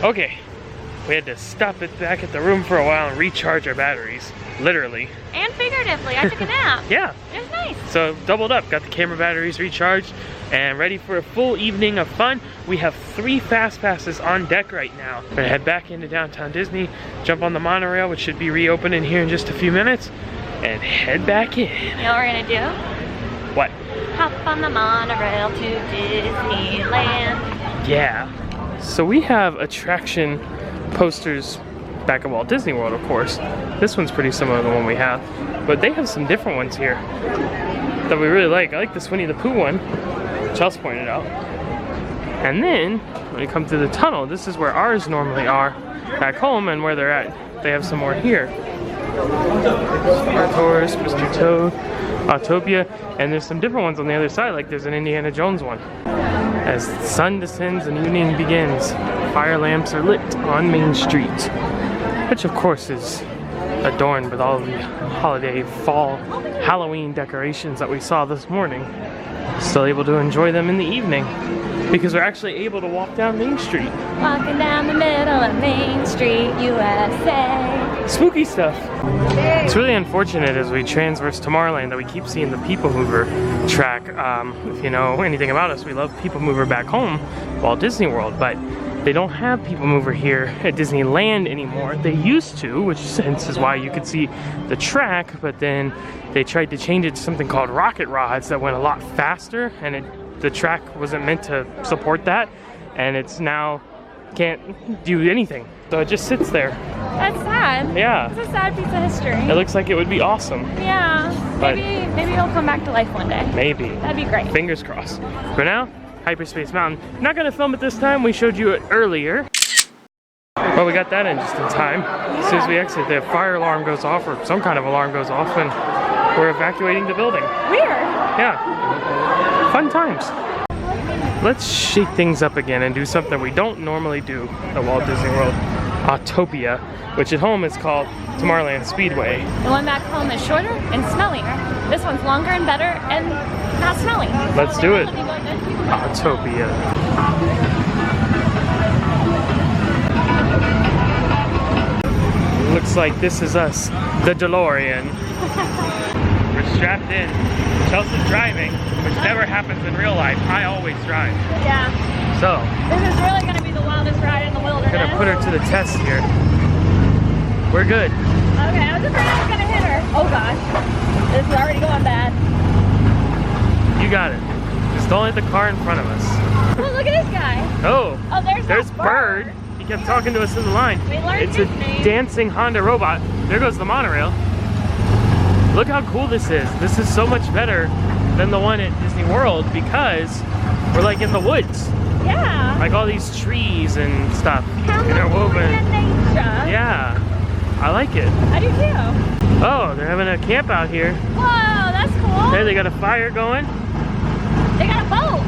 Okay, we had to stop it back at the room for a while and recharge our batteries, literally. And figuratively, I took a nap. Yeah. It was nice. So doubled up, got the camera batteries recharged and ready for a full evening of fun. We have 3 fast passes on deck right now. We're gonna head back into downtown Disney, jump on the monorail, which should be reopening here in just a few minutes, and head back in. You know what we're gonna do? What? Hop on the monorail to Disneyland. Yeah. So we have attraction posters back at Walt Disney World, of course. This one's pretty similar to the one we have, but they have some different ones here that we really like. I like this Winnie the Pooh one, which Chelsea pointed out. And then, when you come through the tunnel, this is where ours normally are back home and where they're at. They have some more here. Star Tours, Mr. Toad, Autopia, and there's some different ones on the other side, like there's an Indiana Jones one. As the sun descends and evening begins, fire lamps are lit on Main Street, which of course is adorned with all of the holiday fall Halloween decorations that we saw this morning. Still able to enjoy them in the evening because we're actually able to walk down Main Street. Walking down the middle of Main Street, USA. Spooky stuff. It's really unfortunate as we transverse Tomorrowland that we keep seeing the People Mover track. If you know anything about us, we love People Mover back home, Walt Disney World, but they don't have People Mover here at Disneyland anymore. They used to, which hence is why you could see the track, but then they tried to change it to something called rocket rods that went a lot faster, and the track wasn't meant to support that, and it's now can't do anything. So it just sits there. That's sad. Yeah. It's a sad piece of history. It looks like it would be awesome. Yeah. But maybe it'll come back to life one day. Maybe. That'd be great. Fingers crossed. For now, Hyperspace Mountain. Not gonna film it this time. We showed you it earlier. Well, we got that in just in time. As soon as we exit, the fire alarm goes off, or some kind of alarm goes off, and we're evacuating the building. Weird. Yeah. Fun times. Let's shake things up again and do something we don't normally do at Walt Disney World. Autopia, which at home is called Tomorrowland Speedway. The one back home is shorter and smellier. This one's longer and better and not smelly. Let's do it. Autopia. Looks like this is us, the DeLorean. We're strapped in. Chelsea's driving, which never happens in real life. I always drive. Yeah. So, this is really going to be the wildest ride in the wilderness. Gonna put her to the test here. We're good. Okay, I was afraid I was going to hit her. Oh gosh. This is already going bad. You got it. Just don't hit the car in front of us. Oh, look at this guy. Oh, there's Bird. He kept talking to us in the line. We learned It's his a name. dancing Honda robot. There goes the monorail. Look how cool this is. This is so much better than the one at Disney World because we're like in the woods. Yeah. Like all these trees and stuff. California nature. Yeah. I like it. I do too. Oh, they're having a camp out here. Whoa, that's cool. Hey, they got a fire going. They got a boat.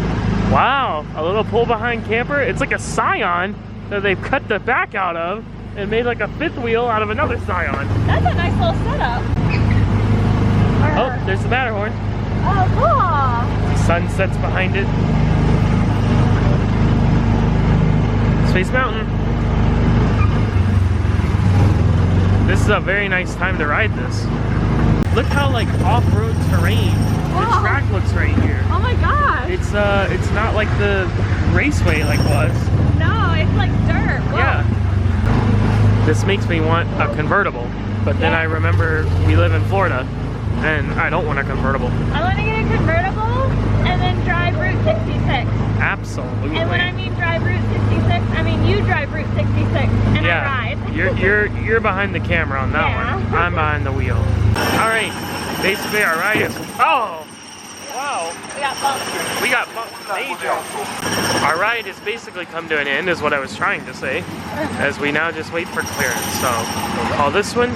Wow, a little pull behind camper. It's like a Scion that they've cut the back out of and made like a fifth wheel out of another Scion. That's a nice little setup. Oh, there's the Matterhorn. Oh, cool. The sun sets behind it. Space Mountain. This is a very nice time to ride this. Look how like off-road terrain the track looks right here. Oh my gosh. It's not like the raceway like was. No, it's like dirt. Whoa. Yeah. This makes me want a convertible, but then I remember we live in Florida and I don't want a convertible. I want to get a convertible and then drive Route 66. Absolutely. And when I mean drive Route 66, I mean you drive Route 66 and I ride. You're behind the camera on that one. I'm behind the wheel. All right, basically our ride is, oh, wow. We got bumped major. Our ride has basically come to an end is what I was trying to say, as we now just wait for clearance. So we'll call this one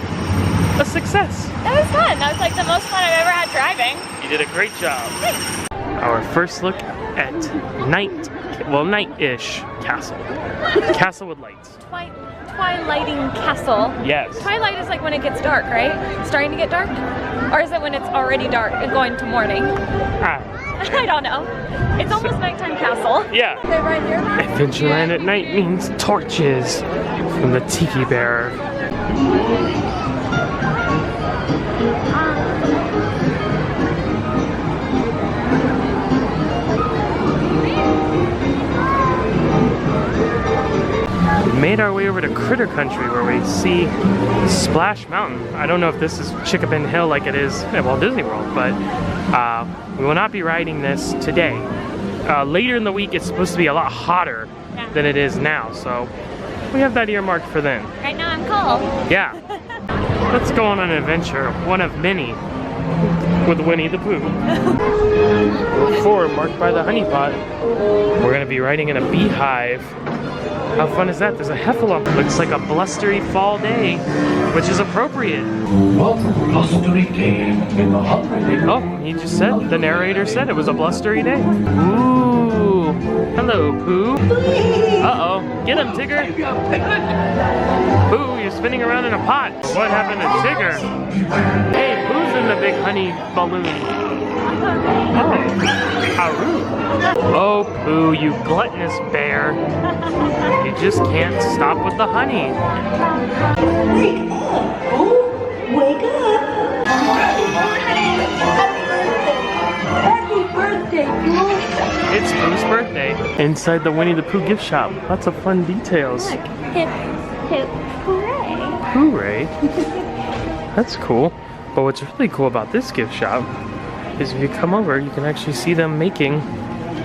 a success. That was fun. That was like the most fun I've ever had driving. You did a great job. Thanks. Our first look at night-ish castle. Castle with lights. Twilighting castle. Yes. Twilight is like when it gets dark, right? Starting to get dark? Or is it when it's already dark and going to morning? I don't know. It's almost nighttime castle. Yeah. They're right here. Adventureland at night means torches from the tiki bearer. We made our way over to Critter Country where we see Splash Mountain. I don't know if this is Chickapin Hill like it is at Walt Disney World, but we will not be riding this today. Later in the week, it's supposed to be a lot hotter than it is now, so we have that earmarked for then. Right now I'm cold. Yeah. Let's go on an adventure, one of many, with Winnie the Pooh. Route 4, marked by the honey pot. We're gonna be riding in a beehive. How fun is that? There's a heffalump. Looks like a blustery fall day, which is appropriate. Welcome, blustery day in the holiday. Oh, he just said, the narrator said it was a blustery day. Ooh, hello, Pooh. Uh-oh, get him, Tigger. Pooh, you're spinning around in a pot. What happened to Tigger? Hey, Pooh's in the big honey balloon. Oh, how rude. Oh, Pooh, you gluttonous bear. You just can't stop with the honey. Wake up, Pooh! Wake up! Happy birthday, Pooh! It's Pooh's birthday. Inside the Winnie the Pooh gift shop. Lots of fun details. Look, hip, hip, hooray. Hooray. That's cool. But what's really cool about this gift shop is if you come over, you can actually see them making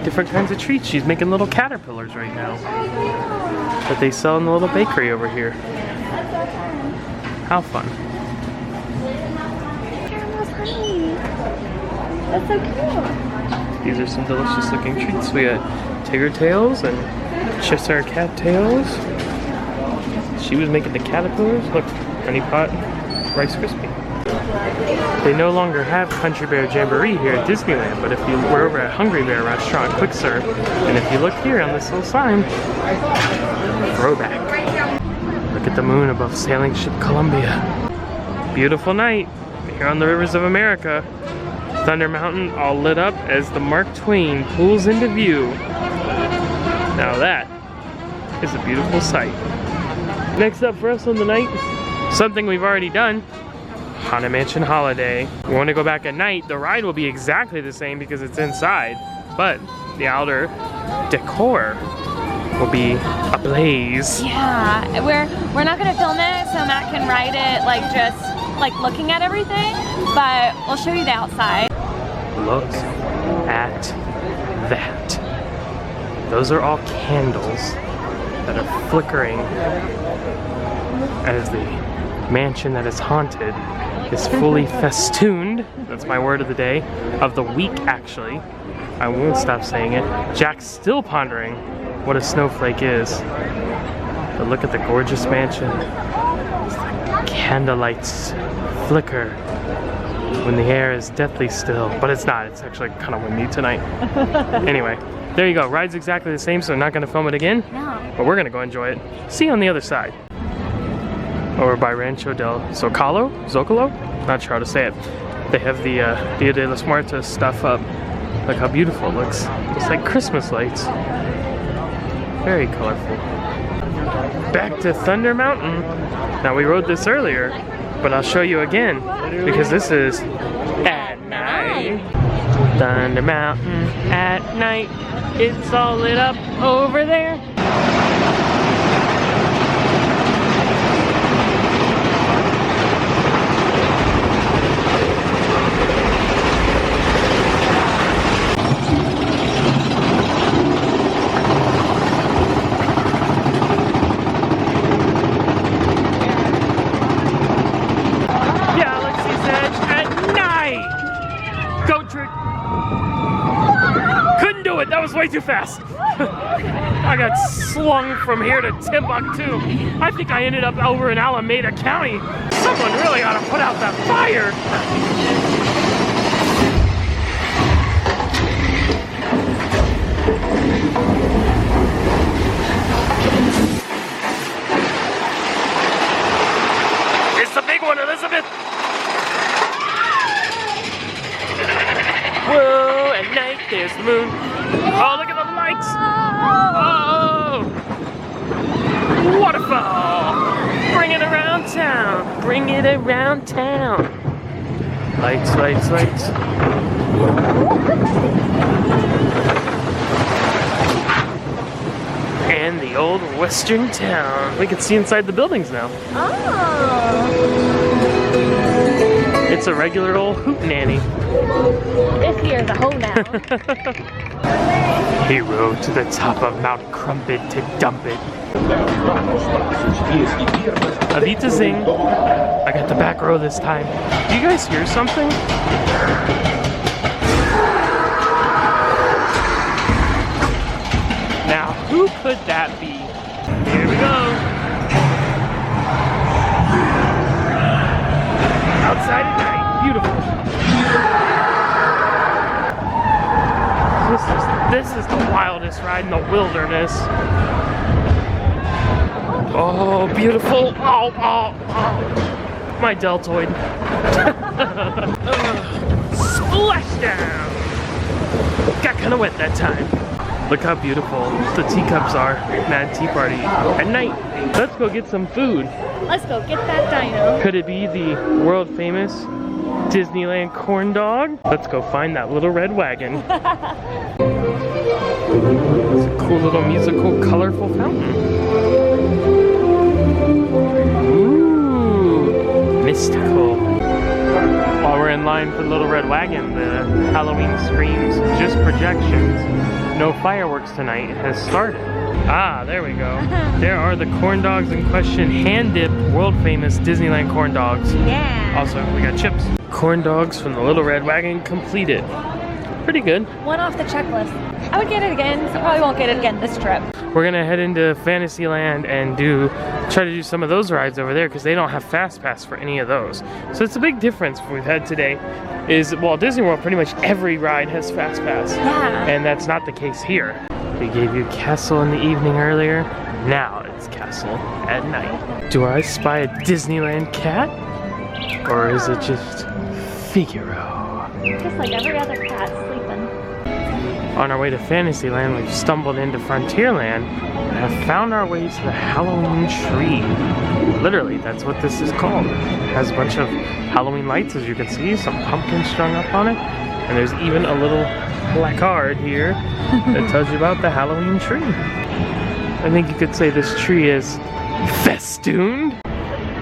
different kinds of treats. She's making little caterpillars right now that they sell in the little bakery over here. How fun. That's so cute. These are some delicious looking treats. We got Tigger tails and Cheshire cat tails. She was making the caterpillars. Look, honey pot, Rice Krispie. They no longer have Country Bear Jamboree here at Disneyland, but if you were over at Hungry Bear Restaurant Quick Serve, and if you look here on this little sign, throwback. Look at the moon above sailing ship Columbia. Beautiful night here on the rivers of America. Thunder Mountain all lit up as the Mark Twain pulls into view. Now that is a beautiful sight. Next up for us on the night, something we've already done. Haunted Mansion Holiday. We want to go back at night. The ride will be exactly the same because it's inside, but the outer decor will be ablaze. Yeah, we're not gonna film it so Matt can ride it like just like looking at everything, but we'll show you the outside. Look at that. Those are all candles that are flickering as the mansion that is haunted is fully festooned. That's my word of the day. Of the week, actually. I won't stop saying it. Jack's still pondering what a snowflake is. But look at the gorgeous mansion. Candlelights flicker when the air is deathly still. But it's not. It's actually kind of windy tonight. Anyway, there you go. Ride's exactly the same, so I'm not going to film it again. No. But we're going to go enjoy it. See you on the other side. Over by Rancho del Zocalo? Not sure how to say it. They have the Dia de los Muertos stuff up. Look how beautiful it looks. It's like Christmas lights. Very colorful. Back to Thunder Mountain. Now we rode this earlier, but I'll show you again because this is at night. Thunder Mountain at night. It's all lit up over there. That was way too fast. I got slung from here to Timbuktu. I think I ended up over in Alameda County. Someone really ought to put out that fire. It's the big one, Elizabeth. Whoa, at night around town. Bring it around town. Lights, lights, lights. And the old western town. We can see inside the buildings now. Oh. It's a regular old hootenanny. This here's a hole now. He rode to the top of Mount Crumpet to dump it. Avita Zing. I got the back row this time. Do you guys hear something? Now, who could that be? Here we go. Outside at night. Beautiful. This is the wildest ride in the wilderness. Oh, beautiful. Oh, oh, oh. My deltoid. Splashdown. Got kind of wet that time. Look how beautiful the teacups are. Mad Tea Party at night. Let's go get some food. Let's go get that dino. Could it be the world famous Disneyland corn dog? Let's go find that little red wagon. It's a cool little musical, colorful fountain. Ooh, mystical. While we're in line for the little red wagon, the Halloween screams, just projections. No fireworks tonight has started. Ah, there we go. There are the corn dogs in question, hand-dipped, world-famous Disneyland corn dogs. Yeah. Also, we got chips. Corn dogs from the Little Red Wagon completed. Pretty good. One off the checklist. I would get it again. I probably won't get it again this trip. We're gonna head into Fantasyland and try to do some of those rides over there because they don't have Fast Pass for any of those. So it's a big difference we've had today. Is Walt Disney World, pretty much every ride has Fast Pass. Yeah. And that's not the case here. We gave you Castle in the evening earlier. Now it's Castle at night. Do I spy a Disneyland cat? Or is it just Figaro? Just like every other cat sleeping. On our way to Fantasyland, we've stumbled into Frontierland and have found our way to the Halloween tree. Literally, that's what this is called. It has a bunch of Halloween lights, as you can see, some pumpkins strung up on it, and there's even a little placard here that tells you about the Halloween tree. I think you could say this tree is festooned.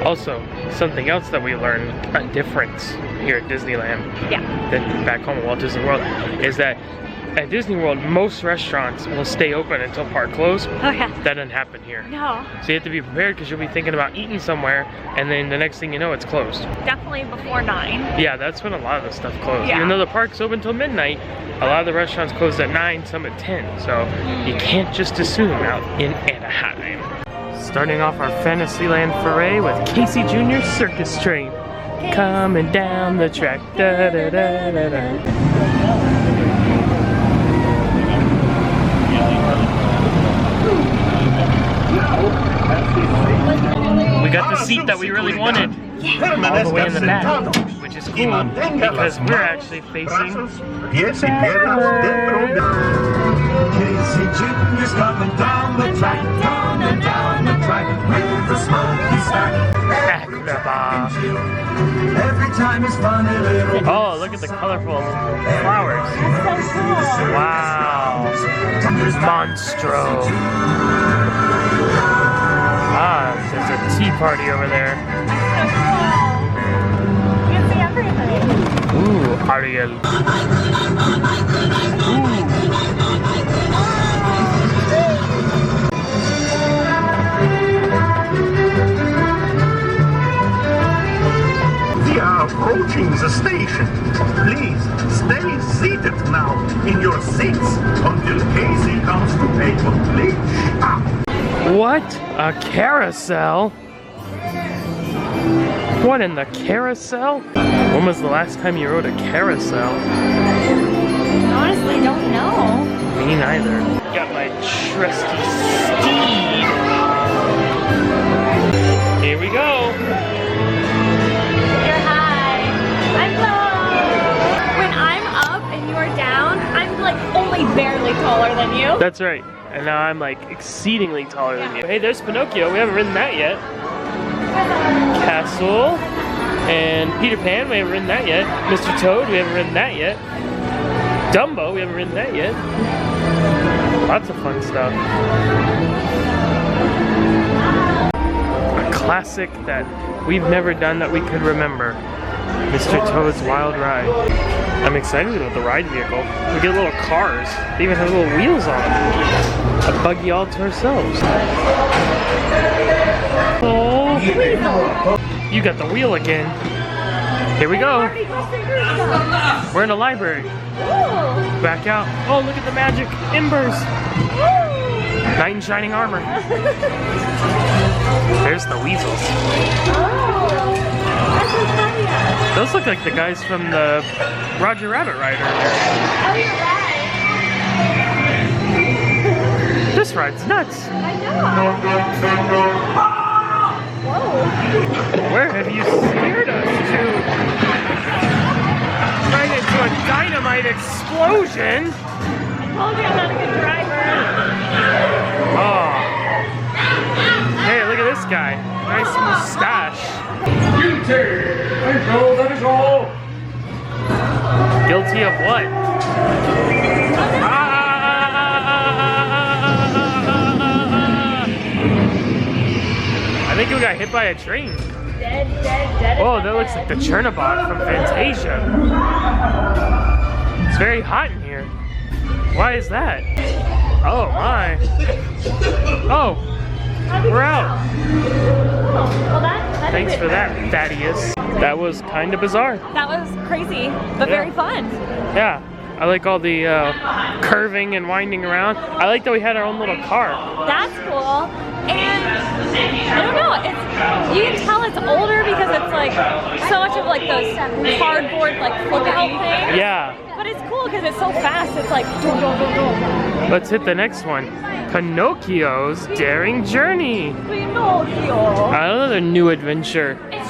Also, something else that we learned, a difference here at Disneyland than back home at Walt Disney World, is that at Disney World, most restaurants will stay open until park close. Oh yeah. That doesn't happen here. No. So you have to be prepared because you'll be thinking about eating somewhere and then the next thing you know, it's closed. Definitely before 9. Yeah, that's when a lot of the stuff closed. Yeah. Even though the park's open till midnight, a lot of the restaurants closed at 9, some at 10. So you can't just assume out in Anaheim. Starting off our Fantasyland foray with Casey Jr.'s Circus Train. Coming down the track. Da, da, da, da, da. We got the seat that we really wanted, all the way in the back, which is cool because we're actually facing Casey Jr.'s coming down the track, down the track, with the smoky stack. Agrabah. Every time is fun a little. Oh, look at the colorful flowers. That's so cool. Wow. Monstro. Ah, there's a tea party over there. That's so cool. You can see everything. Ooh, Ariel. We are approaching the station. Please stay seated now in your seats until Casey comes to pay complete stop. What? A carousel? What in the carousel? When was the last time you rode a carousel? Honestly, don't know. Me neither. Got my trusty steed. Here we go. You're high. I'm low. When I'm up and you're down, I'm like only barely taller than you. That's right. And now I'm like exceedingly taller than you. Hey, there's Pinocchio. We haven't ridden that yet. Castle. And Peter Pan, we haven't ridden that yet. Mr. Toad, we haven't ridden that yet. Dumbo, we haven't ridden that yet. Lots of fun stuff. A classic that we've never done that we could remember. Mr. Toad's Wild Ride. I'm excited about the ride vehicle. We get little cars. They even have little wheels on them. A buggy all to ourselves. Oh, you got the wheel again. Here we go. We're in a library. Back out. Oh, look at the magic embers. Knight in shining armor. There's the weasels. Those look like the guys from the Roger Rabbit ride earlier. Oh, you're right. This ride's nuts. I know. Whoa. Where have you steered us to? Right into a dynamite explosion. I told you I'm not a good driver. Oh. Hey, look at this guy. Nice mustache. That is all. Guilty of what? I think we got hit by a train. Dead. Oh, that looks like the Chernobog from Fantasia. It's very hot in here. Why is that? Oh my. Oh, we're out. Well, that Thanks for that, Thaddeus. That was kind of bizarre. That was crazy, but very fun. Yeah, I like all the curving and winding around. I like that we had our own little car. That's cool. And I don't know, you can tell it's older because it's like so much of like those cardboard like flip out things. Yeah. But it's cool because it's so fast. It's like dum, dum, dum, dum. Let's hit the next one. Pinocchio's Daring Journey. Pinocchio. Another new adventure. It's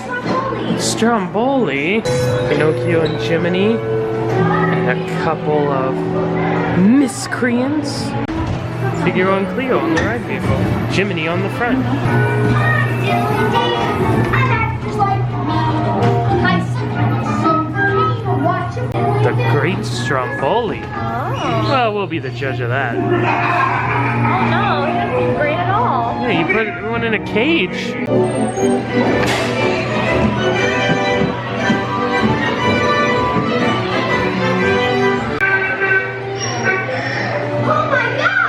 Stromboli. Stromboli. Pinocchio and Jiminy. And a couple of miscreants. Figaro and Cleo on the ride vehicle. Jiminy on the front. The Great Stromboli. Oh. Well, we'll be the judge of that. Oh no, he doesn't seem great at all. Yeah, you put everyone in a cage.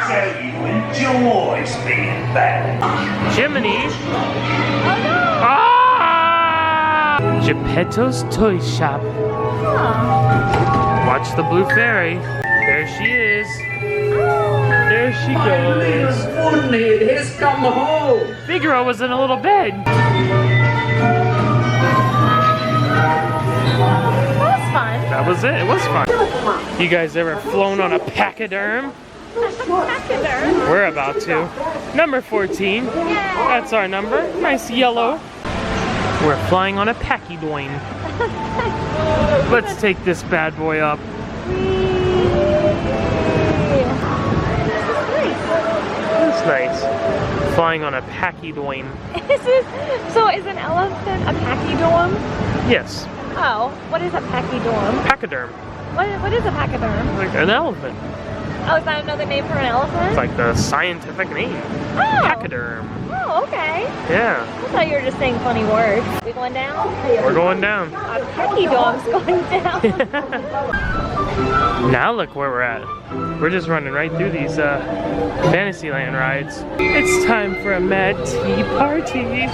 So you enjoy being bad. Jiminy. Oh no. Ah! Geppetto's Toy Shop. Watch the blue fairy. There she is. There she goes. It has come home. Figaro was in a little bed. That was fun. That was it. It was fun. You guys ever flown on a pachyderm? Pachyderm. We're about to. Number 14. That's our number. Nice yellow. We're flying on a pachydoin. Let's take this bad boy up. That's nice. Flying on a pachydoin. So is an elephant a pachyderm? Yes. Oh, what is a pachyderm? Pachyderm. What is a pachyderm? Like an elephant. Oh, is that another name for an elephant? It's like the scientific name. Oh. Pachyderm. Oh, okay. Yeah. I thought you were just saying funny words. We going down? We're going down. A pachyderm's going down. Now look where we're at. We're just running right through these Fantasyland rides. It's time for a mad tea party.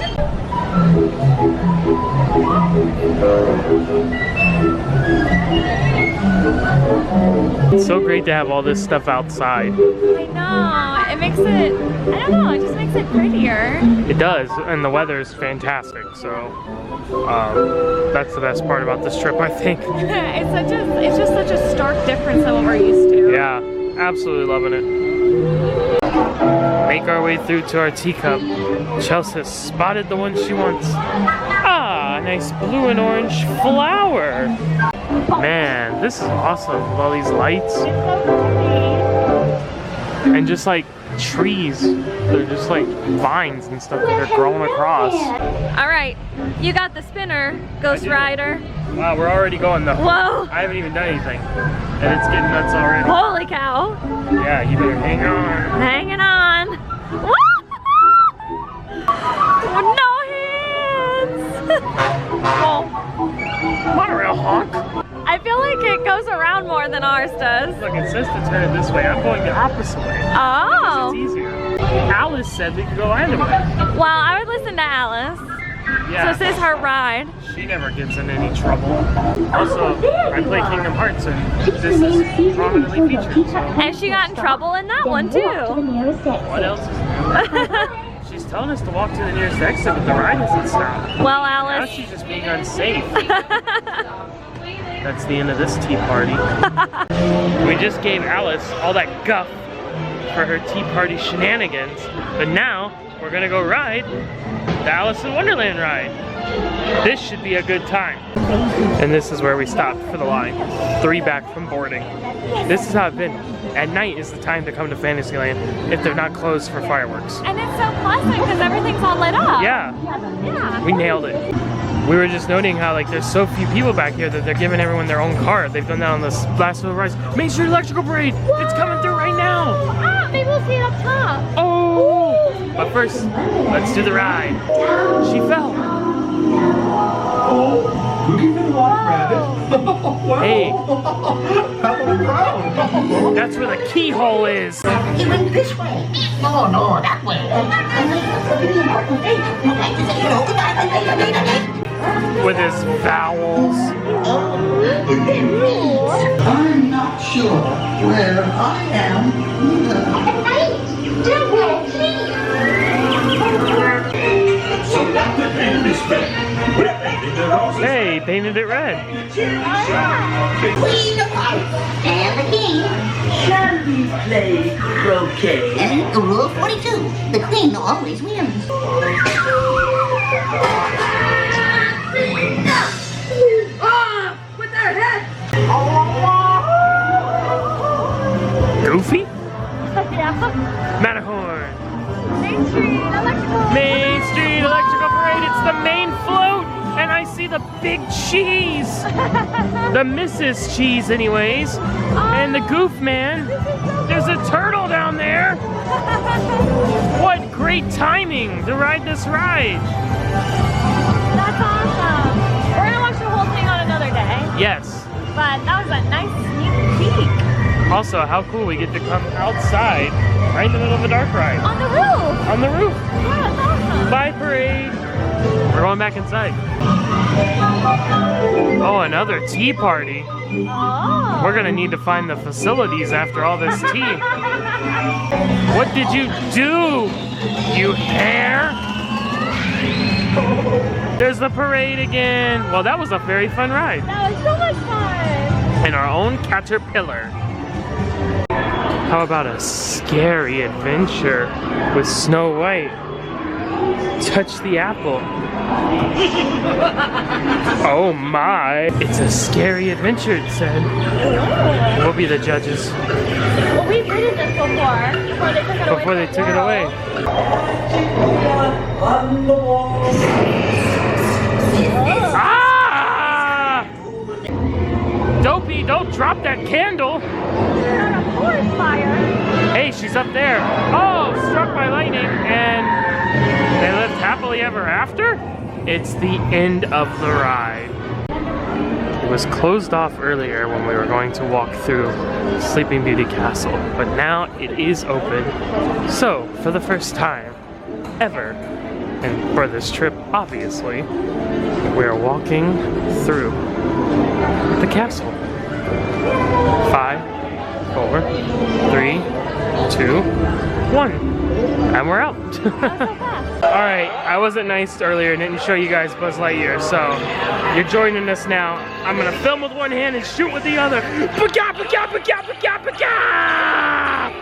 It's so great to have all this stuff outside. I know. It makes it, I don't know, it just makes it prettier. It does, and the weather is fantastic, so that's the best part about this trip, I think. It's just such a stark difference than what we're used to. Yeah, absolutely loving it. Make our way through to our teacup. Chelsea has spotted the one she wants. Ah, a nice blue and orange flower. Man, this is awesome with all these lights. and just like trees. They're just like vines and stuff that they're growing across. All right, you got the spinner, Ghost Rider. Wow, we're already going though. Whoa. I haven't even done anything, and it's getting nuts already. Holy cow. Yeah, you better hang on. Hanging on. Woo! No hands. Oh. Monorail honk. I feel like it goes around more than ours does. Look, it says to turn it this way. I'm going the opposite way. Oh. It's easier. Alice said we could go either way. Well, I would listen to Alice. Yeah. So this is her ride. She never gets in any trouble. Also, I play Kingdom Hearts and this is prominently featured. So. And she got in trouble in that one too. What else is new? She's telling us to walk to the nearest exit, but the ride hasn't stopped. Well, Now Alice. she's just being unsafe. That's the end of this tea party. We just gave Alice all that guff for her tea party shenanigans, but now we're gonna go ride the Alice in Wonderland ride. This should be a good time. And this is where we stopped for the line. 3 back from boarding. This is how it's been. At night is the time to come to Fantasyland if they're not closed for fireworks. And it's so pleasant because everything's all lit up. Yeah, Yeah. we nailed it. We were just noting how like there's so few people back here that they're giving everyone their own car. They've done that on this last little rise. Main Street Electrical Parade! Whoa. It's coming through right now! Ah, maybe we'll see it up top. Oh! But first, let's do the ride. She fell. Look at the light, Rabbit. Wow. Hey. How about the ground? That's where the keyhole is. He went this way. No, no, that way. With his vowels. I'm not sure where I am. So that's the paint this red. We're painting the roses. Hey, painted it red. Queen of Hearts and the King. Shall we play croquet? And rule 42, the Queen always wins. Ah! With their head! Goofy? Yeah. Matterhorn. Main Street Electrical. Main Street Electrical Parade. It's the main float. And I see the big cheese. The Mrs. Cheese anyways. And the Goof Man. There's a turtle down there. What great timing to ride this ride. That's awesome. We're gonna watch the whole thing on another day. Yes. But that was a nice sneak peek. Also, how cool we get to come outside right in the middle of a dark ride. On the roof. On the roof. Yeah, that's awesome. Bye, parade. We're going back inside. Oh, another tea party. Oh. We're gonna need to find the facilities after all this tea. What did you do, you hare? There's the parade again. Well, that was a very fun ride. That was so much fun. And our own caterpillar. How about a scary adventure with Snow White? Touch the apple. Oh my. It's a scary adventure, it said. We'll be the judges. Well, we've ridden this before they took it away. Ah! Dopey, don't drop that candle. We're on a forest fire. Hey, she's up there. Oh, struck by lightning, and they lived happily ever after? It's the end of the ride. It was closed off earlier when we were going to walk through Sleeping Beauty Castle, but now it is open. So, for the first time ever, and for this trip, obviously, we are walking through the castle. 5, 4, 3, 2, 1. And we're out. Alright, I wasn't nice earlier and didn't show you guys Buzz Lightyear, so you're joining us now. I'm gonna film with one hand and shoot with the other. Paka, paka, paka, paka, paka!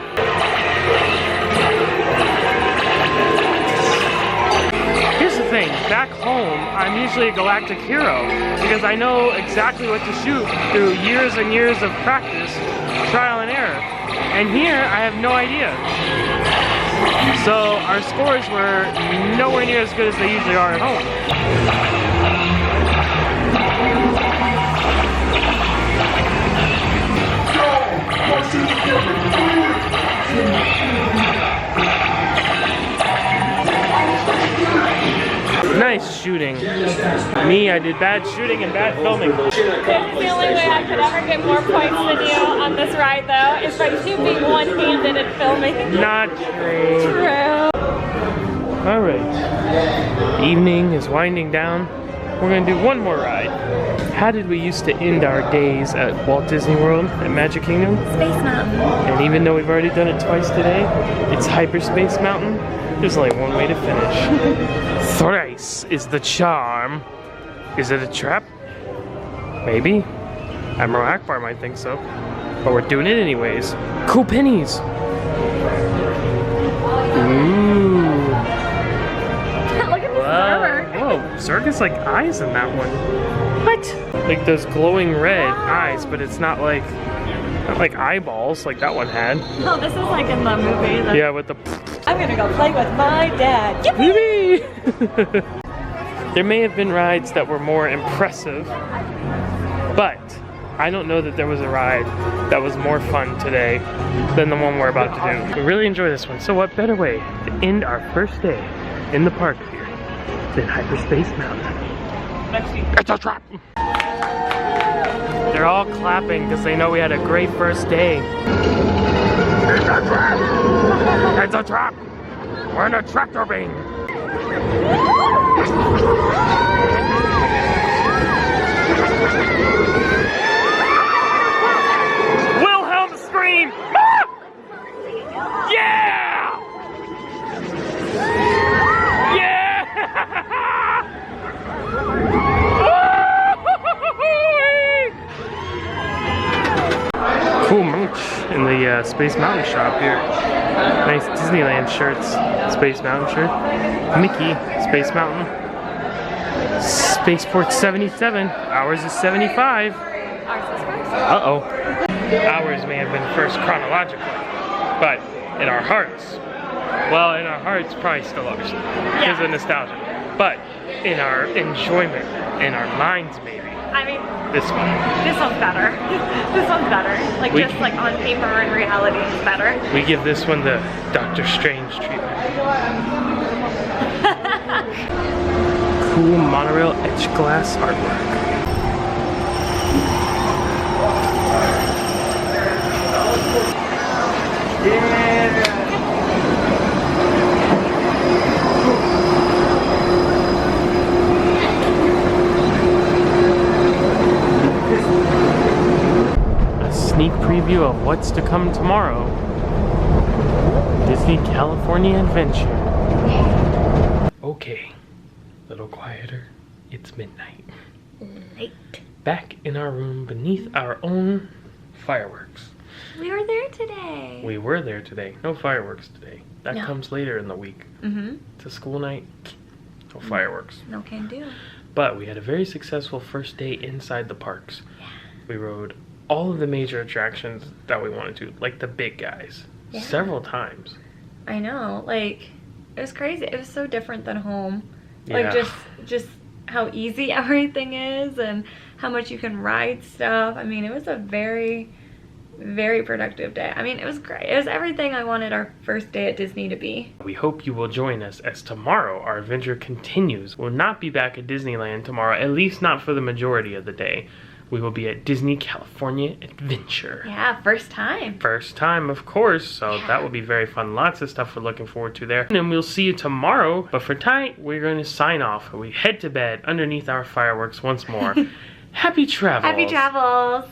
Here's the thing, back home, I'm usually a galactic hero because I know exactly what to shoot through years and years of practice, trial and error. And here, I have no idea. So our scores were nowhere near as good as they usually are at home. Nice shooting. Me, I did bad shooting and bad filming. The only way I could ever get more points than you on this ride, though, is by you being one-handed and filming. Not true. True. All right. The evening is winding down. We're gonna do one more ride. How did we used to end our days at Walt Disney World at Magic Kingdom? Space Mountain. And even though we've already done it twice today, it's Hyperspace Mountain. There's only one way to finish. Thrice is the charm. Is it a trap? Maybe. Admiral Akbar might think so. But we're doing it anyways. Cool pennies. Ooh. Look at this server. Whoa, Zerg has like eyes in that one. What? Like those glowing red eyes, but it's not like eyeballs like that one had. No, this is like in the movie. Yeah, with the. I'm gonna go play with my dad. Yippee! There may have been rides that were more impressive, but I don't know that there was a ride that was more fun today than the one we're about to do. We really enjoy this one. So what better way to end our first day in the park here than Hyperspace Mountain? It's a trap! They're all clapping because they know we had a great first day. It's a trap! It's a trap! We're in a tractor beam! Wilhelm scream! Ah! Yeah! Yeah! Cool merch in the Space Mountain shop here. Nice Disneyland shirts. Space Mountain shirt. Mickey, Space Mountain. Spaceport 77. Ours is 75. Ours is first. Uh-oh. Ours may have been first chronologically, but in our hearts, well, in our hearts, probably still ours. Because of nostalgia. But in our enjoyment, in our minds, maybe. I mean, this one. This one's better. This one's better. Like, just like on paper and reality, it's better. We give this one the Doctor Strange treatment. Cool monorail etched glass artwork. Yeah! Sneak preview of what's to come tomorrow. Disney California Adventure. Okay, a little quieter. It's midnight. Back in our room beneath our own fireworks. We were there today. We were there today. No fireworks today. That comes later in the week. It's a school night. No fireworks. No can do. But we had a very successful first day inside the parks. Yeah. We rode all of the major attractions that we wanted to, like the big guys, several times. I know, like, it was crazy. It was so different than home. Like, just how easy everything is and how much you can ride stuff. I mean, it was a very, very productive day. I mean, it was great. It was everything I wanted our first day at Disney to be. We hope you will join us as tomorrow our adventure continues. We'll not be back at Disneyland tomorrow, at least not for the majority of the day. We will be at Disney California Adventure. Yeah, first time. First time, of course, so that will be very fun. Lots of stuff we're looking forward to there. And then we'll see you tomorrow, but for tonight, we're going to sign off. We head to bed underneath our fireworks once more. Happy travels. Happy travels.